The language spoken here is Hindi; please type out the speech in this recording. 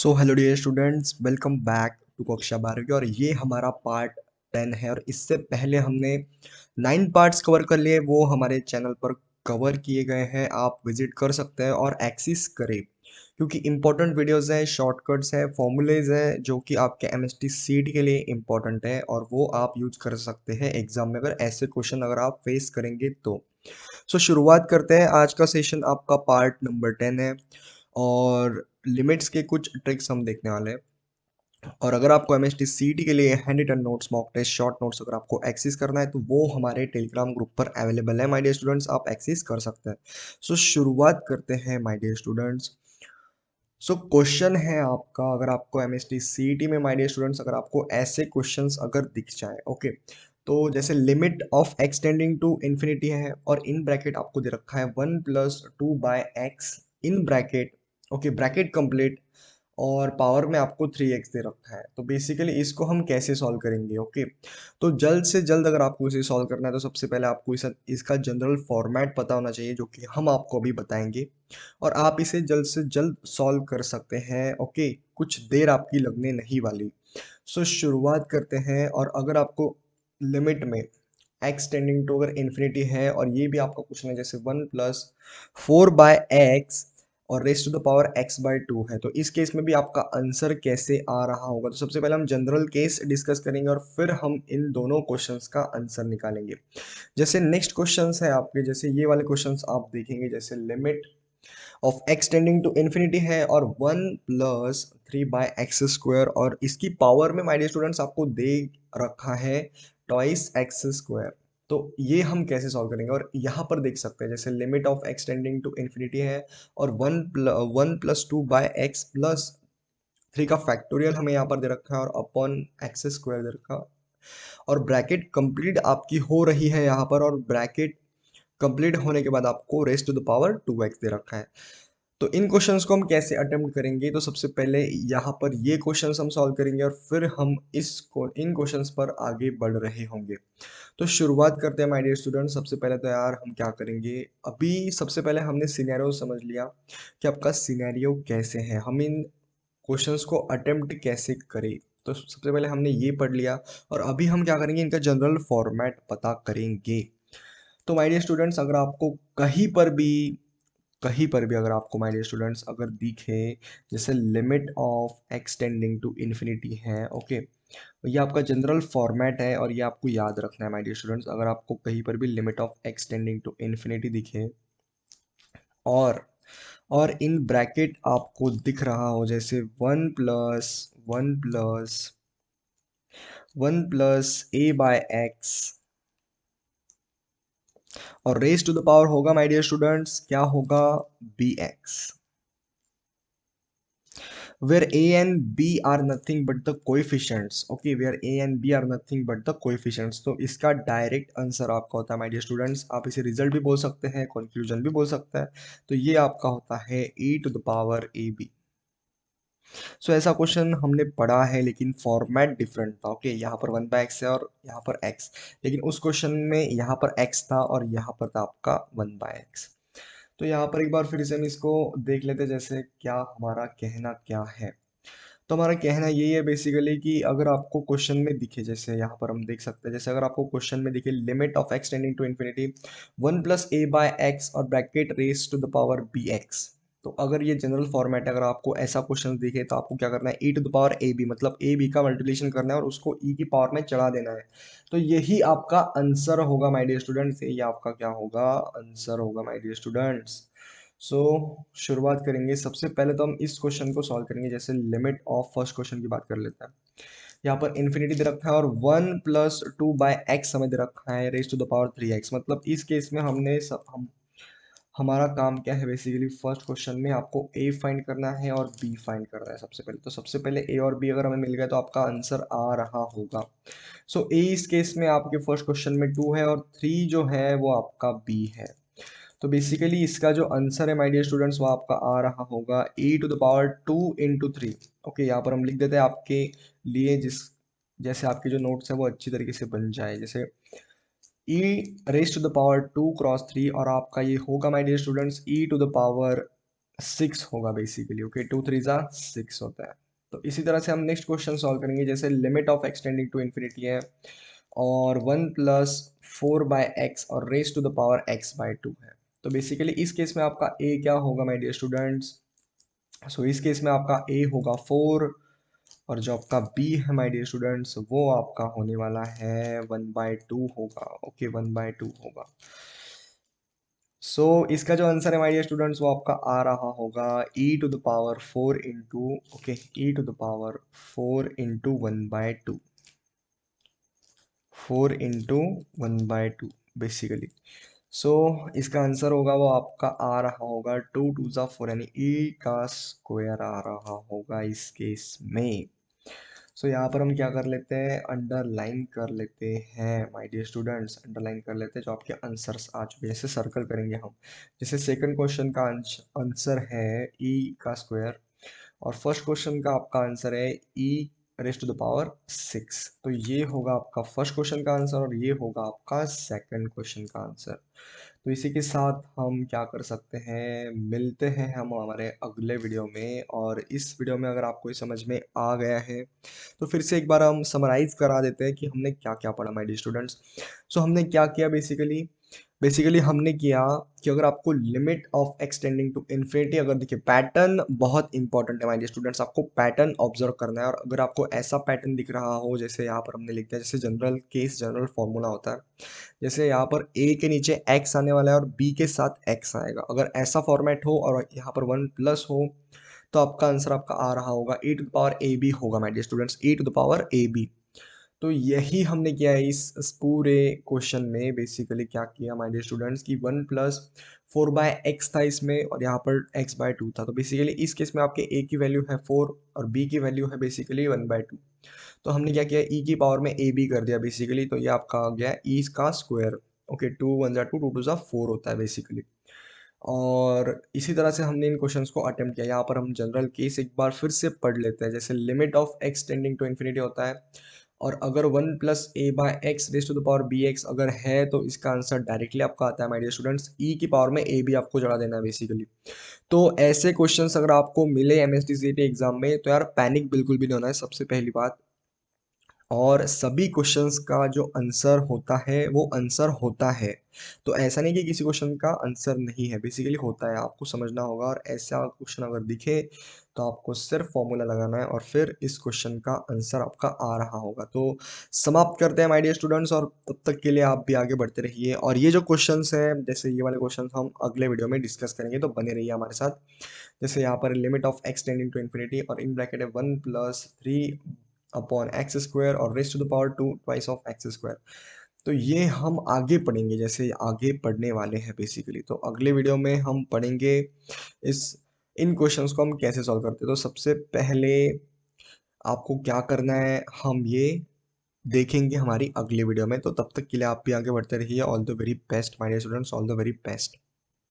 So hello dear students, welcome back to कक्षा 12 और ये हमारा पार्ट 10 है। और इससे पहले हमने 9 पार्ट्स कवर कर लिए, वो हमारे चैनल पर कवर किए गए हैं। आप विजिट कर सकते हैं और एक्सेस करें, क्योंकि इंपॉर्टेंट वीडियोस हैं, शॉर्टकट्स हैं, फॉर्मूलेज हैं जो कि आपके एमएसटी सीट के लिए इंपॉर्टेंट है और वो आप यूज कर सकते हैं एग्जाम में अगर ऐसे क्वेश्चन अगर आप फेस करेंगे तो। शुरुआत करते हैं। आज का सेशन आपका पार्ट नंबर 10 है और लिमिट्स के कुछ ट्रिक्स हम देखने वाले हैं। और अगर आपको एमएसटी सीटी के लिए handwritten notes, mock test, short notes अगर आपको एक्सेस करना है तो वो हमारे टेलीग्राम ग्रुप पर अवेलेबल है माय डियर स्टूडेंट्स, आप एक्सेस कर सकते हैं। शुरुआत करते हैं माय डियर स्टूडेंट्स। क्वेश्चन है आपका, अगर आपको एमएसटी सीटी में माय डियर स्टूडेंट्स अगर आपको ऐसे क्वेश्चंस अगर दिख जाए, ओके, तो जैसे limit of x tending to infinity है और इन ब्रैकेट आपको दे रखा है 1+2/x in bracket, okay, bracket complete, और पावर में आपको 3x दे रखा है। तो बेसिकली इसको हम कैसे सॉल्व करेंगे, ओके। तो जल्द से जल्द अगर आपको इसे सॉल्व करना है तो सबसे पहले आपको इसका जनरल फॉर्मेट पता होना चाहिए, जो कि हम आपको अभी बताएंगे और आप इसे जल्द से जल्द सॉल्व कर सकते हैं, ओके। कुछ देर आपकी लगने नहीं वाली। शुरुआत करते हैं। और अगर आपको लिमिट में एक्स टेंडिंग टू अगर इन्फिनिटी है और ये भी आपका क्वेश्चन है जैसे 1+4/x और raise to the power x/2 है, तो इस केस में भी आपका आंसर कैसे आ रहा होगा। तो सबसे पहले हम जनरल केस डिस्कस करेंगे और फिर हम इन दोनों क्वेश्चंस का आंसर निकालेंगे। जैसे नेक्स्ट क्वेश्चंस है आपके, जैसे ये वाले क्वेश्चंस आप देखेंगे, जैसे limit of x tending to infinity है और 1+3/x² और इसकी पावर में माय डियर स्टूडेंट्स आपको दे रखा है ट्वाइस x²। तो ये हम कैसे सॉल्व करेंगे, और यहाँ पर देख सकते हैं जैसे limit of x tending to infinity है और 1+2/x+3 का फैक्टोरियल हमें यहाँ पर दे रखा है और अपॉन x² दे रखा है। और ब्रैकेट कंप्लीट आपकी हो रही है यहाँ पर, और ब्रैकेट कंप्लीट होने के बाद आपको raised to the power 2x दे रखा है। तो इन क्वेश्चंस को हम कैसे अटेम्प्ट करेंगे, तो सबसे पहले यहाँ पर ये क्वेश्चंस हम सॉल्व करेंगे और फिर हम इन क्वेश्चंस पर आगे बढ़ रहे होंगे। तो शुरुआत करते हैं माय डियर स्टूडेंट। सबसे पहले तो यार हम क्या करेंगे, अभी सबसे पहले हमने सिनेरियो समझ लिया कि आपका सिनेरियो कैसे है, हम इन क्वेश्चंस को अटेम्प्ट कैसे करें। तो सबसे पहले हमने ये पढ़ लिया और अभी हम क्या करेंगे, इनका जनरल फॉर्मेट पता करेंगे। तो माय डियर स्टूडेंट्स, अगर आपको कहीं पर भी अगर आपको माय डियर स्टूडेंट्स अगर दिखे जैसे limit of x tending to infinity है, ओके, ये आपका जनरल फॉर्मेट है और ये आपको याद रखना है माय डियर स्टूडेंट्स। अगर आपको कहीं पर भी limit of x tending to infinity दिखे और इन ब्रैकेट आपको दिख रहा हो जैसे 1+1+1+a/x और रेज टू द पावर होगा माय डियर स्टूडेंट्स, क्या होगा, bx, where a and b are nothing but the coefficients, okay, where a and b are nothing but the coefficients। तो इसका डायरेक्ट आंसर आपका होता है माय डियर स्टूडेंट्स, आप इसे रिजल्ट भी बोल सकते हैं, कंक्लूजन भी बोल सकते हैं। तो ये आपका होता है e to the power ab। ऐसा क्वेश्चन हमने पढ़ा है लेकिन फॉर्मेट डिफरेंट था, ओके। यहाँ पर 1/x है और यहाँ पर x, लेकिन उस क्वेश्चन में यहाँ पर x था और यहाँ पर था आपका 1/x। तो यहाँ पर एक बार फिर से हम इसको देख लेते हैं, जैसे क्या हमारा कहना क्या है। तो हमारा कहना यही है बेसिकली कि अगर आपको क्वेश्चन में दिखे, जैसे यहाँ पर हम देख सकते हैं, जैसे अगर आपको क्वेश्चन में दिखे limit of x tending to infinity 1+a/x और bracket raise to the power bx, तो अगर ये जनरल फॉर्मेट है, अगर आपको ऐसा क्वेश्चन दिखे तो आपको क्या करना है, e to the power ab, मतलब ए बी का मल्टीप्लिकेशन करना है और उसको e की पावर में चढ़ा देना है। तो यही आपका आंसर होगा माय डियर स्टूडेंट्स, ये आपका क्या होगा, आंसर होगा माय डियर स्टूडेंट्स। सो शुरुआत करेंगे। सबसे पहले तो हम इस क्वेश्चन को सॉल्व करेंगे, जैसे लिमिट ऑफ फर्स्ट क्वेश्चन की बात कर लेते हैं। यहाँ पर इन्फिनिटी दे रखा है और 1+2/x हमें दे रखा है raise to the power 3x, मतलब इस केस में हमारा काम क्या है बेसिकली, फर्स्ट क्वेश्चन में आपको a फाइंड करना है और b फाइंड करना है सबसे पहले। तो सबसे पहले a और b अगर हमें मिल गया तो आपका आंसर आ रहा होगा। a इस केस में आपके फर्स्ट क्वेश्चन में 2 है और 3 जो है वो आपका b है। तो बेसिकली इसका जो आंसर है माय डियर स्टूडेंट्स वो आपका आ रहा होगा e to the power 2 × 3। Okay, यहाँ पर हम लिख देते हैं आपके लिए, जैसे आपके जो नोट्स है वो अच्छी तरीके से बन जाए, जैसे e raise to the power 2 × 3 और आपका ये होगा my dear students e to the power 6 होगा बेसिकली। ओके, 2 3 जा 6 होता है। तो इसी तरह से हम नेक्स्ट क्वेश्चन सॉल्व करेंगे। जैसे limit of x tending to infinity है और 1 प्लस 4/x और raise to the power x/2 है। तो बेसिकली इस केस में आपका a क्या होगा माय डियर स्टूडेंट्स? सो इस केस में आपका a होगा 4 और जो आपका b है माय डियर स्टूडेंट्स वो आपका होने वाला है 1/2 होगा। ओके, 1/2 होगा। इसका जो आंसर है माय डियर स्टूडेंट्स वो आपका आ रहा होगा e⁴ into, okay, e⁴ 1/2, 4 into 1/2 basically. So इसका आंसर होगा वो आपका आ रहा होगा 2 2 जा 4 यानी e का स्क्वायर आ रहा होगा इस केस में। यहाँ पर हम क्या कर लेते हैं, अंडरलाइन कर लेते हैं माय डियर स्टूडेंट्स, अंडरलाइन कर लेते हैं जो आपके आंसर्स आ चुके हैं। जैसे सर्कल करेंगे हम। जैसे सेकंड क्वेश्चन का आंसर है e का स्क्वायर और फर्स्ट क्वेश्चन का आपका आंसर है e⁻⁶। तो ये होगा आपका फर्स्ट क्वेश्चन का आंसर और ये होगा आपका सेकंड क्वेश्चन का आंसर। तो इसी के साथ हम क्या कर सकते हैं, मिलते हैं हम हमारे अगले वीडियो में। और इस वीडियो में अगर आपको ये समझ में आ गया है तो फिर से एक बार हम समराइज करा देते हैं कि हमने क्या क्या पढ़ा माय डियर स्टूडेंट्स। हमने क्या किया बेसिकली हमने किया कि अगर आपको limit of x tending to infinity, अगर देखिए पैटर्न बहुत इंपॉर्टेंट है माय डियर स्टूडेंट्स, आपको पैटर्न ऑब्जर्व करना है। और अगर आपको ऐसा पैटर्न दिख रहा हो जैसे यहाँ पर हमने लिख दिया, जैसे जनरल केस जनरल फॉर्मूला होता है, जैसे यहाँ पर a के नीचे x आने वाला है और b के साथ x आएगा, अगर ऐसा फॉर्मेट हो और यहाँ पर 1 प्लस हो तो आपका आंसर आपका आ रहा होगा e⁻ab होगा माय डियर स्टूडेंट्स, e⁻ab। तो यही हमने किया है इस पूरे क्वेश्चन में। बेसिकली क्या किया माय डियर स्टूडेंट्स कि 1 प्लस 4/x था इसमें और यहाँ पर x/2 था। तो बेसिकली इस केस में आपके a की वैल्यू है 4 और b की वैल्यू है बेसिकली 1/2। तो हमने क्या किया, e की पावर में a b कर दिया बेसिकली। तो ये आपका आ गया e का स्क्वायर। ओके, 2 1 जा 2, 2 2 जा 4 होता है बेसिकली। और इसी तरह से हमने इन क्वेश्चंस को अटेम्प्ट किया। यहाँ पर हम जनरल केस एक बार फिर से पढ़ लेते हैं। जैसे limit of x tending to infinity होता है और अगर 1 plus a/x raise to the power bx अगर है तो इसका आंसर डायरेक्टली आपका आता है माय डियर स्टूडेंट्स, e की पावर में a भी आपको जड़ा देना है बेसिकली। तो ऐसे क्वेश्चंस अगर आपको मिले एमएसटीसीटी एग्जाम में तो यार पैनिक बिल्कुल भी नहीं होना है, सबसे पहली बात। और सभी क्वेश्चंस का जो आंसर होता है वो आंसर होता है। तो ऐसा नहीं कि किसी क्वेश्चन का आंसर नहीं है, बेसिकली होता है, आपको समझना होगा। और ऐसा क्वेश्चन अगर दिखे तो आपको सिर्फ फॉर्मूला लगाना है और फिर इस क्वेश्चन का आंसर आपका आ रहा होगा। तो समाप्त करते हैं माय डियर स्टूडेंट्स, और तब तक के लिए आप भी आगे बढ़ते रहिए। और ये जो क्वेश्चंस हैं जैसे ये वाले क्वेश्चंस हम अगले वीडियो में डिस्कस करेंगे, तो बने रहिए हमारे साथ। जैसे यहाँ पर limit of x tending to infinity और इन ब्रैकेट है 1 प्लस 3 अपॉन एक्स स्क्वायर और raise to the power 2 twice of x square. तो ये हम आगे पढ़ेंगे, जैसे आगे पढ़ने वाले हैं बेसिकली। तो अगले वीडियो में हम पढ़ेंगे इस इन क्वेश्चंस को हम कैसे सॉल्व करते हैं। तो सबसे पहले आपको क्या करना है हम ये देखेंगे हमारी अगली वीडियो में। तो तब तक के लिए आप भी आगे बढ़ते रहिए। All the very best my dear students, all the very best.